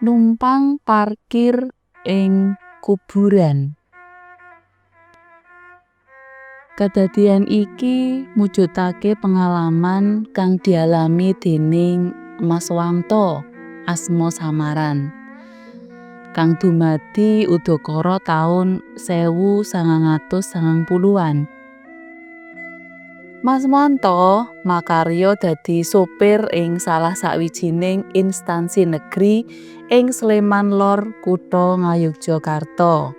Numpang parkir ing kuburan. Kadadian iki mujudake pengalaman kang dialami dening Mas Wanto asma samaran kang dumadi udakara taun 1990-an. Mas Wanto makarya dadi sopir ing salah sawijining instansi negeri ing Sleman Lor, Kutha Ngayogyakarta.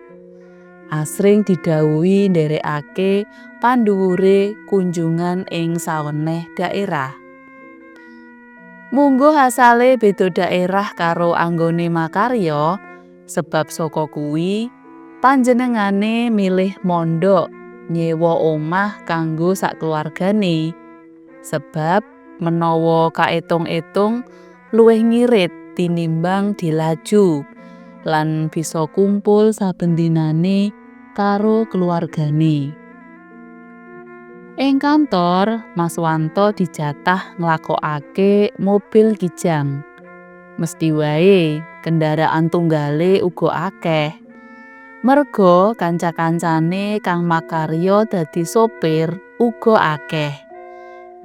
Asring didhawuhi ndherekake pandhuwure kunjungan ing saweneh daerah. Mungguh asale beda daerah karo anggone makarya, sebab saka kuwi panjenengane milih mondok nyewa omah kanggo sakluwargane. Sebab menawa kaetung-etung luwih ngirit tinimbang dilaju lan bisa kumpul saben dinane karo keluargane. Ing kantor, Mas Wanto dijatah nglakokake mobil kijang. Mesti wae kendaraan tunggale uga akeh. Merga kanca-kancane kang makarya dadi sopir uga akeh.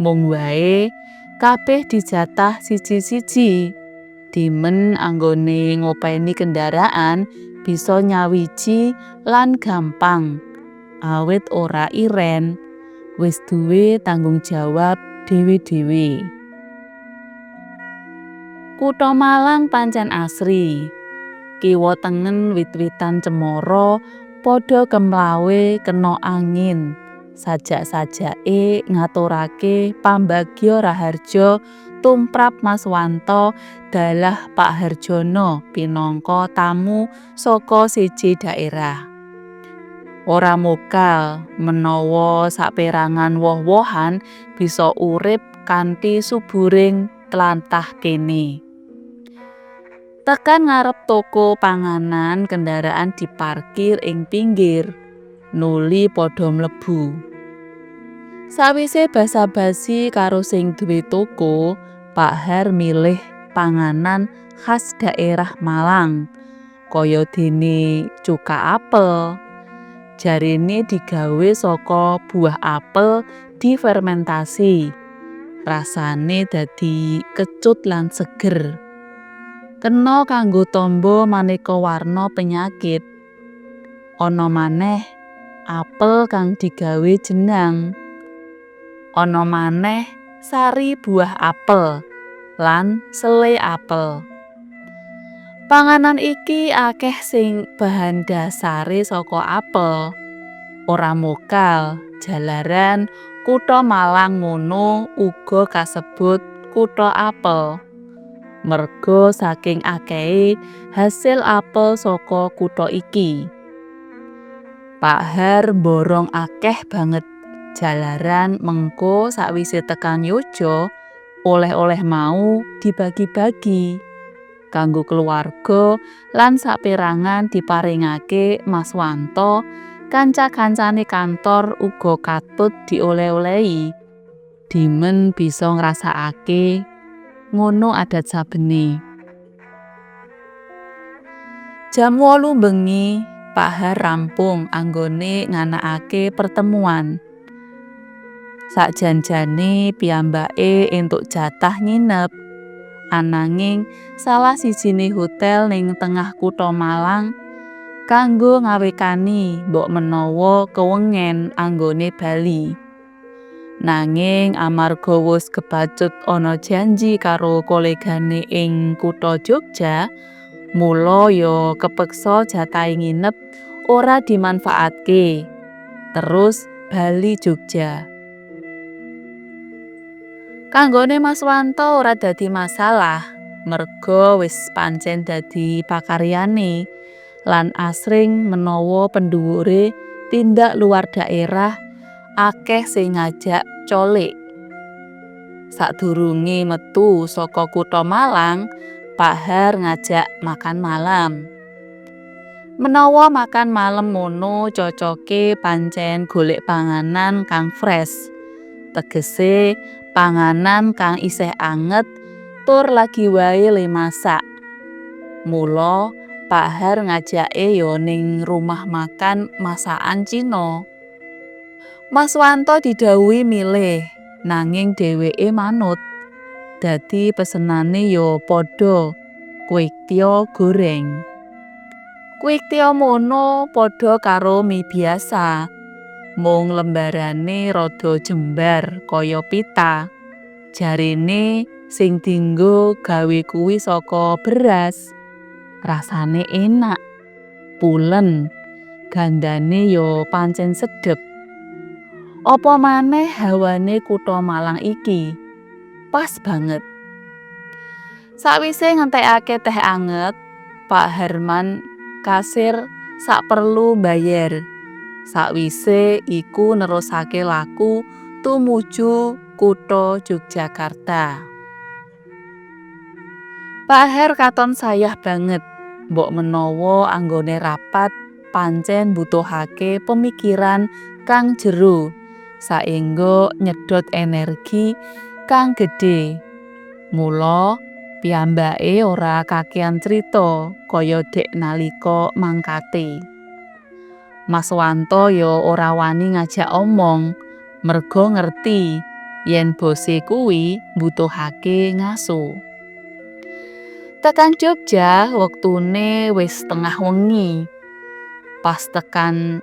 Mung wae kabeh dijatah siji-siji. Dimen anggone ngopeni kendaraan bisa nyawiji lan gampang. Awit ora iren, wis duwe tanggung jawab dhewe-dhewe. Kutha Malang pancen asri. Kiwa tengen wit-witan cemara padha kemlawe kena angin. Sajak-sajake ngaturake pambagya raharja tumrap Mas Wanto dalah Pak Harjono pinangka tamu saka siji daerah. Ora mokal menawa saperangan woh-wohan bisa urip kanthi suburing tlatah kene. Tekan ngarep toko panganan, kendaraan diparkir ing pinggir. Nuli padha mlebu. Sawise basa-basi karo sing duwe toko, Pak Har milih panganan khas daerah Malang. Kaya dene cuka apel. Jarine digawe saka buah apel difermentasi. Rasane dadi kecut lan seger. Kena kanggo tamba maneka warna penyakit. Ana maneh apel kang digawe jenang. Ana maneh sari buah apel lan selai apel. Panganan iki akeh sing bahan dasare saka apel. Ora mokal jalaran Kutha Malang ngono uga kasebut Kutha Apel. Merga saking akehe hasil apel saka kutha iki. Pak Har mborong akeh banget jalaran mengko sakwise tekan Yojo, oleh-oleh mau dibagi-bagi kanggo keluarga lan saperangan diparingake Mas Wanto. Kanca-kancane kantor uga katut dioleh-olehi. Dimen bisa ngrasakake ngono adat sabene. Jam 8 bengi Pak Har rampung anggone nganakake pertemuan. Sakjanjane piyambake entuk jatah nginep. Ananging salah sijine hotel ning tengah Kutha Malang kanggo ngawekani mbok menawa kewengen anggone bali. Nanging amarga wis kebacut ana janji karo kolegane ing Kutha Jogja, mula ya kepeksa jatahe nginep ora dimanfaatke. Terus bali Jogja. Kanggone Mas Wanto ora dadi masalah, merga wis pancen dadi pakaryane. Lan asring menawa pendhuwure tindak luar daerah akeh sing ngajak colik. Sadurunge metu saka Kutha Malang, Pak Har ngajak makan malam. Menawa makan malam mono cocoke pancen golek panganan kang fresh. Tegese panganan kang isih anget tur lagi wae le masak. Mula Pak Har ngajake yo ning rumah makan masakan Cina. Mas Wanto didhawuhi milih, nanging dheweke manut. Dadi pesenane yo padha kwetiau goreng. Kwetiau mono padha karo mie biasa. Mung lembarane rada jembar kaya pita. Jarene sing dienggo gawe kuwi saka beras. Rasane enak, pulen, gandane yo pancen sedep. Apa maneh hawane kutha Malang iki pas banget. Sakwise ngentekake teh anget, Pak Harman kasir sak perlu mbayar. Sakwise iku nerusake laku tumuju kutha Yogyakarta. Pak Har katon sayah banget, mbok menawa anggone rapat pancen butuhake pemikiran kang jero saengga nyedot energi kang gedhe. Mula piyambake ora kakehan crita kaya dek nalika mangkate. Mas Wanto yo ora wani ngajak omong, merga ngerti yen bose kuwi mbutuhake ngaso. Tekan Jogja wektune wis tengah wengi. Pas tekan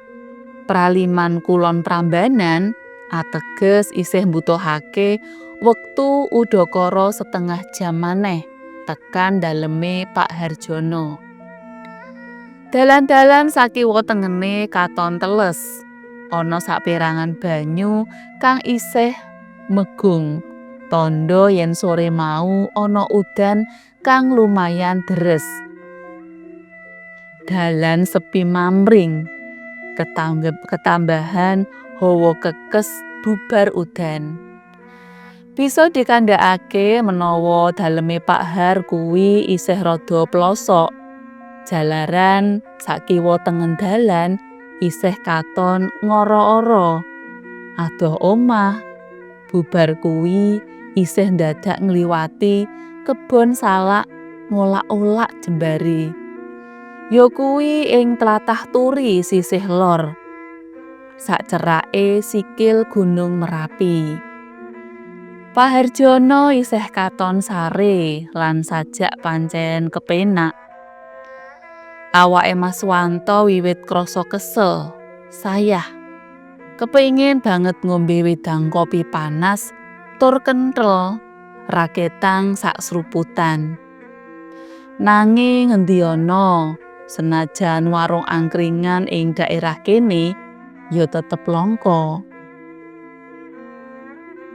Praliman Kulon Prambanan, ateges isih mbutuhake wektu udakara setengah jam maneh tekan daleme Pak Harjono. Dalan-dalan sakiwa tengene katon teles. Ana saperangan banyu kang isih megung. Tandha yen sore mau ana udan kang lumayan deres. Dalan sepi mamring. Ketambahan hawa kekes bubar udan. Bisa dikandhakake menawa daleme Pak Har kuwi isih rada plosok. Jalaran sakiwa tengen dalan isih katon ngara-ara. Adoh omah bubar kuwi isih ndadak ngliwati kebon salak ngolak-olak jembare. Ya kuwi ing tlatah Turi sisih lor. Sacerake sikil Gunung Merapi. Pak Harjono isih katon sare lan sajak pancen kepenak. Awake Mas Wanto wiwit krasa kesel, sayah. Kepengin banget ngombe wedang kopi panas tur kenthel, raketang sak sruputan. Nanging ngendi ana, senajan warung angkringan ing daerah kene ya tetep langka.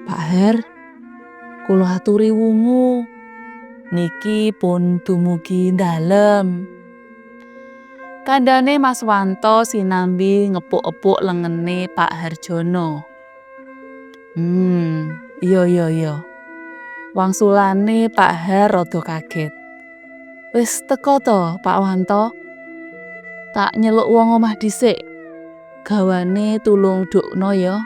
Pak Har, kula aturi wungu. Niki pun dumugi dalem. Kandhane Mas Wanto sinambi ngepuk-epuk lengene Pak Harjono. Iya. Wangsulane Pak Har rada kaget. Wis teko to, Pak Wanto? Tak nyeluk wong omah dhisik. Gawane tulung dukno ya.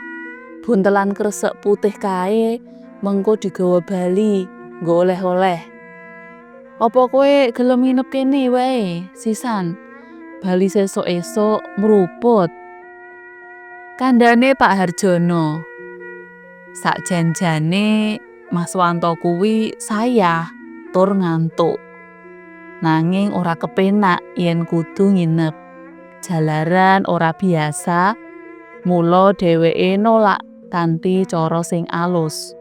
Buntelan kresek putih kae mengko digawa bali nggo oleh-oleh. Apa kowe gelem nginep kene wae, sisan? Bali sesuk-esuk mruput. Kandhane Pak Harjono. Sakjanjane Mas Wanto kuwi sayah tur ngantuk. Nanging ora kepenak yen kudu nginep. Jalaran ora biasa, mula dheweke nolak kanthi cara sing alus.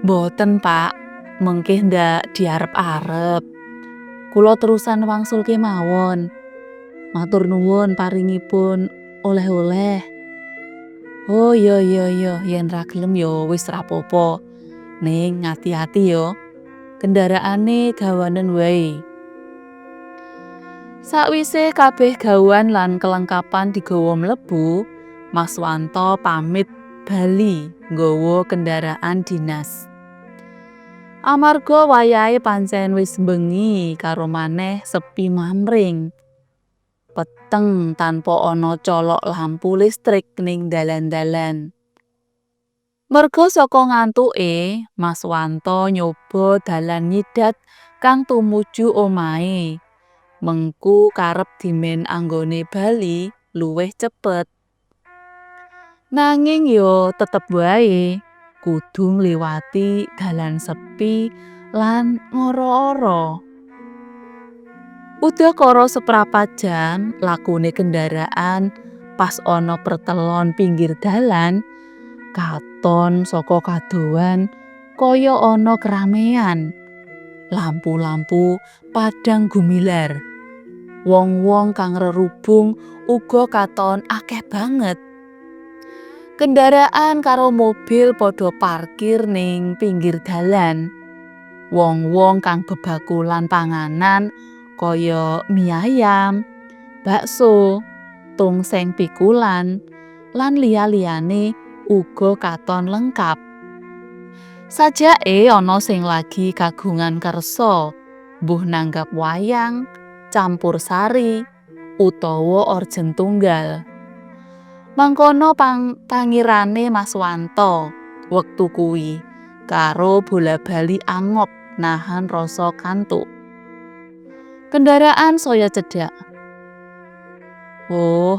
Mboten, Pak, mengke ndak diarep-arep. Kula terusan wangsul kemawon. Matur nuwun paringipun oleh-oleh. Oh iya, yen ra gelem ya wis ra apa-apa. Ning ngati-ati ya. Kendaraane gawanen wae. Sakwise kabeh gawan lan kelengkapan digawa mlebu, Mas Wanto pamit bali nggawa kendaraan dinas. Amarga wayahe pancen wis bengi karo maneh sepi mamring. Peteng tanpa ana colok lampu listrik ning dalan-dalan. Merga saka ngantuke, Mas Wanto nyoba dalan nyidat kang tumuju omahe. Mengku karep dimen anggone bali luwih cepet. Nanging yo tetep wae kudu ngliwati dalan sepi lan ngoro-oro. Udakara seprapat jam lakune kendaraan pas ana pertelon pinggir dalan, katon saka kadowan kaya ana keramaian. Lampu-lampu padang gumilar. Wong-wong kang rerubung uga katon akeh banget. Kendaraan karo mobil padha parkir ning pinggir dalan. Wong-wong kang bebakulan panganan kaya mie ayam, bakso, tongseng pikulan, lan liya-liyane uga katon lengkap. Sajake ana sing lagi kagungan kersa, mbuh nanggap wayang, campur sari, utawa orjen tunggal. Mangkono pangirane Mas Wanto wektu kuwi karo bola-bali angop nahan rasa kantuk. Kendaraan saya cedhak. Oh,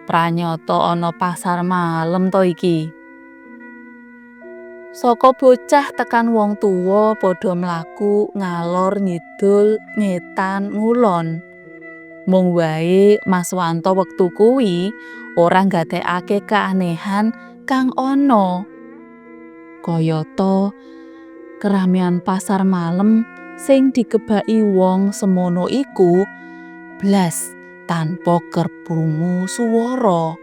pranyata ana pasar malam to iki. Saka bocah tekan wong tuwa padha mlaku ngalor ngidul ngetan ngulon. Mung wae Mas Wanto wektu kuwi ora nggatekake keanehan kang ana. Kayata keramaian pasar malam sing dikebaki wong semono iku blas tanpa kerprungu swara.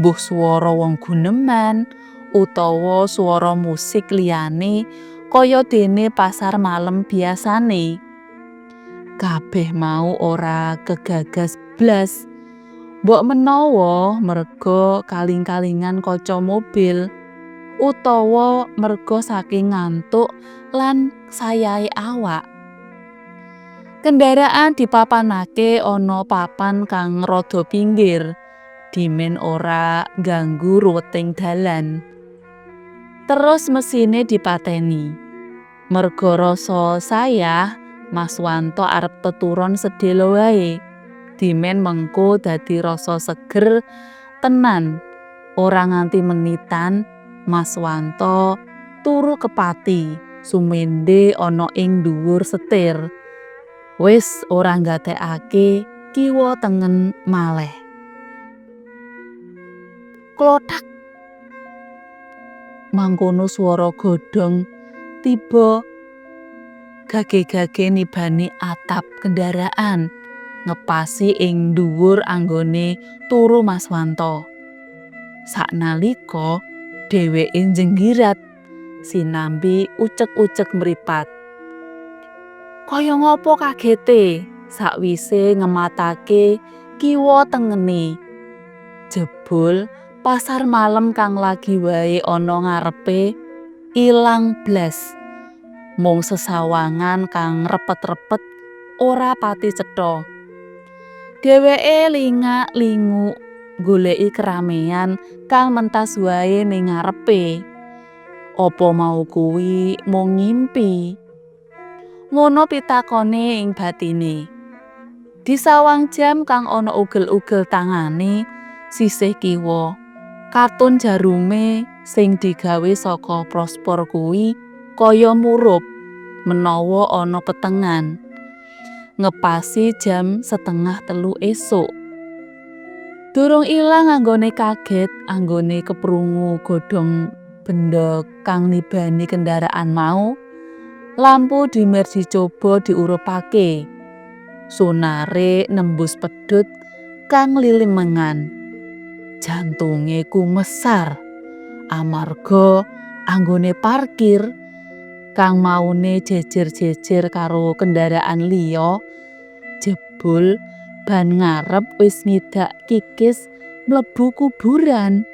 Mbuh swara wong guneman utawa swara musik liyane kaya dene pasar malam biasane. Kabeh mau ora kegagas blas. Mbok menawa merga kaling-kalingan kaca mobil utawa merga saking ngantuk lan sayahe awak. Kendaraan dipapanake ana papan kang rada pinggir, dimen ora ganggu ruweting dalan. Terus mesine dipateni. Merga rasa sayah, Mas Wanto arep teturon sedhela wae. Dimen mengko dadi rasa seger tenan. Ora nganti menitan, Mas Wanto turu kepati sumendhe ana ing dhuwur setir. Wis ora nggatekake kiwa tengen malih. Klothak. Mangkono swara godhong tiba gage-gage nibani atap kendaraan ngepasi ing dhuwur anggone turu Mas Wanto. Saknalika dheweke njenggirat sinambi ucek-ucek mripat. Kaya ngopo kagete sakwise ngematake kiwa tengene. Jebul pasar malam kang lagi wae ana ngarepe ilang blas. Mung sesawangan kang repet-repet ora pati cetha. Dheweke lingak-lingu goleki keramaian kang mentas wae ning ngarepe. Apa mau kuwi mung ngimpi? Ngono pitakone ing batine. Disawang jam kang ana ugel-ugel tangane sisih kiwa. Katun jarume sing digawe saka prospor kuwi kaya murup menawa ana petengan. Ngepasi jam 2:30 esuk. Durung ilang anggone kaget anggone keprungu godhong benda kang nibani kendaraan mau. Lampu dimer dicoba diurupake. Sunare nembus pedhut kang lilimengan. Jantunge kumesar amarga anggone parkir kang maune jejer-jejer karo kendaraan liya jebul ban ngarep wis ngidak kikis mlebu kuburan.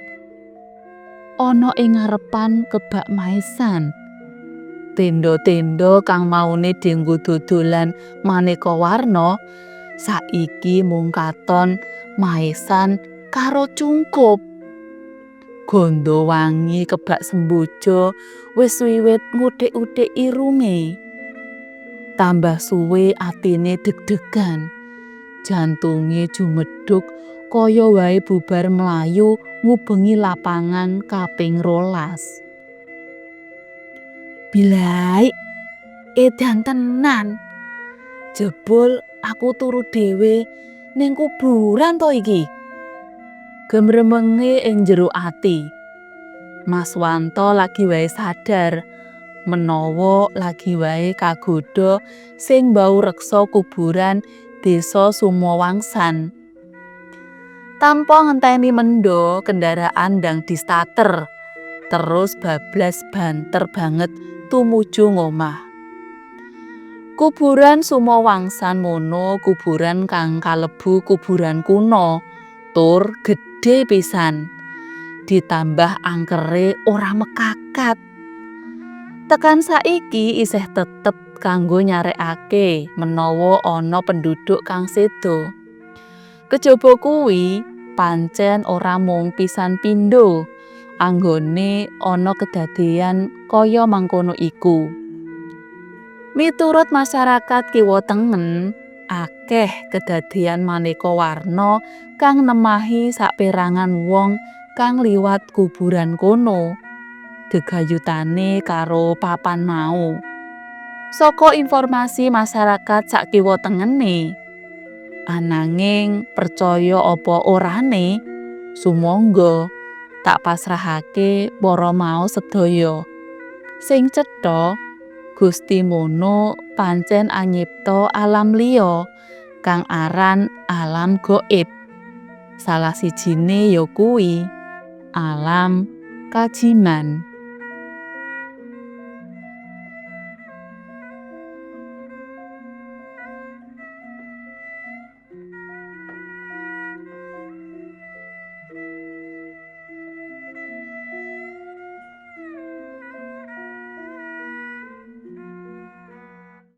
Ana ing ngarepan kebak maesan. Tenda-tenda kang maune dienggo dodolan maneka warna saiki mung katon maesan karo cungkup. Gondo wangi kebak semboja wis wiwit nguthik-uthik irunge. tambah suwe atine deg-degan. Jantunge jumedhuk kaya wae bubar mlayu ngubengi lapangan kaping 12. Bilai, edan tenan. Jebul aku turu dhewe ning kuburan to iki. Gemremenge ing jero ati. Mas Wanto lagi wae sadar menawa lagi wae kagodha sing bau reksa kuburan Desa Sumowangsan. Tanpa ngenteni mendo, kendaraan ndang distater. Terus bablas banter banget tumuju ngomah. Kuburan Sumowangsan mono kuburan kang kalebu kuburan kuno, tur gedhe pisan. Ditambah angkere ora mekakat. Tekan saiki isih tetep kanggo nyarekake menawa ana penduduk kang sedo. Kejaba kuwi pancen ora mung pisan pindho anggone ana kedadean kaya mangkono iku. Miturut masyarakat Kiwa Tengen, akeh kedadean maneka warna kang nemahi saperangan wong kang liwat kuburan kono. Gegayutane karo papan mau. Saka informasi masyarakat sak kiwa tengene, ananging percaya apa orane, sumangga tak pasrahake para mau sedaya. Sing cetha Gusti Mono pancen anyipta alam liya kang aran alam gaib. Salah sijine ya kuwi alam kajiman.